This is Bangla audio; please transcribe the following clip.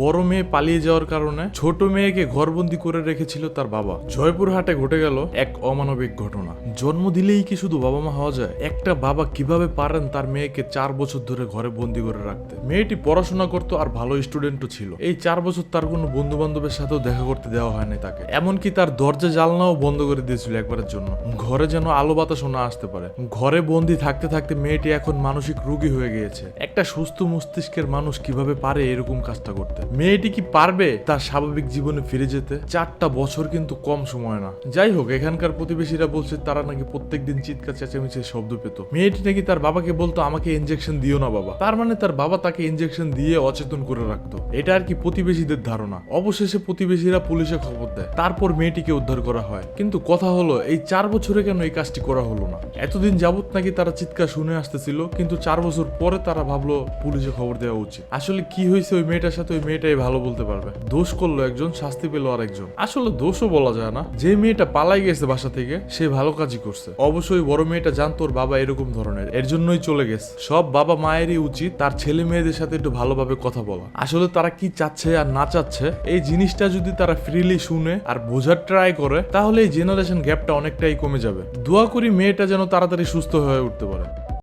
বড় মেয়ে পালিয়ে যাওয়ার কারণে ছোট মেয়েকে ঘরবন্দি করে রেখেছিল তার বাবা। জয়পুরহাটে ঘটে গেল এক অমানবিক ঘটনা। জন্ম দিলেই কি শুধু বাবা মা হওয়া যায়? একটা বাবা কিভাবে পারেন তার মেয়েকে 4 বছর ধরে ঘরে বন্দি করে রাখতে? মেয়েটি পড়াশোনা করতো আর ভালো স্টুডেন্টও ছিল। এই 4 বছর তার কোনো বন্ধু বান্ধবের সাথেও দেখা করতে দেওয়া হয়নি তাকে। এমনকি তার দরজা জানলাও বন্ধ করে দিয়েছিল একবারের জন্য, ঘরে যেন আলো বাতাস না আসতে পারে। ঘরে বন্দি থাকতে থাকতে মেয়েটি এখন মানসিক রোগী হয়ে গিয়েছে। একটা সুস্থ মস্তিষ্কের মানুষ কিভাবে পারে এরকম কাজটা করতে? মেয়েটি কি পারবে তার স্বাভাবিক জীবনে ফিরে যেতে? 4টা বছর কিন্তু কম সময় না। যাই হোক, এখানকার প্রতিবেশীরা বলছে তারা নাকি প্রত্যেকদিন চিৎকার চেঁচামেচির শব্দ পেত। মেয়েটি নাকি তার বাবাকে বলতো, আমাকে ইনজেকশন দিও না বাবা। তার মানে তার বাবা তাকে ইনজেকশন দিয়ে অচেতন করে রাখতো। এটা আর কি প্রতিবেশীদের ধারণা। অবশেষে প্রতিবেশীরা পুলিশে খবর দেয়, তারপর মেয়েটিকে উদ্ধার করা হয়। কিন্তু কথা হলো, এই 4 বছরে কেন এই কাজটি করা হলো না? এতদিন যাবত নাকি তারা চিৎকার শুনে আসতেছিল, কিন্তু 4 বছর পরে তারা ভাবলো পুলিশে খবর দেওয়া উচিত। আসলে কি হয়েছে ওই মেয়েটার সাথে, ওই মেয়েটাই ভালো বলতে পারবে। দোষ করলো একজন, শাস্তি পেল আরেকজন। আসলে দোষও বলা যায় না, যে মেয়েটা পালাই গেছে বাসা থেকে সে ভালো কাজই করছে। অবশ্যই বড় মেয়েটা জানতো ওর বাবা এরকম ধরনের, এর জন্যই চলে গেছে। সব বাবা মায়েরই উচিত তার ছেলে মেয়েদের সাথে একটু ভালোভাবে কথা বলা। আসলে তারা কি চাচ্ছে আর না চাচ্ছে এই জিনিসটা যদি তারা ফ্রিলি শুনে আর বোঝার ট্রাই করে, তাহলে এই জেনারেশন গ্যাপটা অনেকটাই কমে যাবে। দোয়া করি মেয়েটা যেন তাড়াতাড়ি সুস্থ হয়ে উঠতে পারে।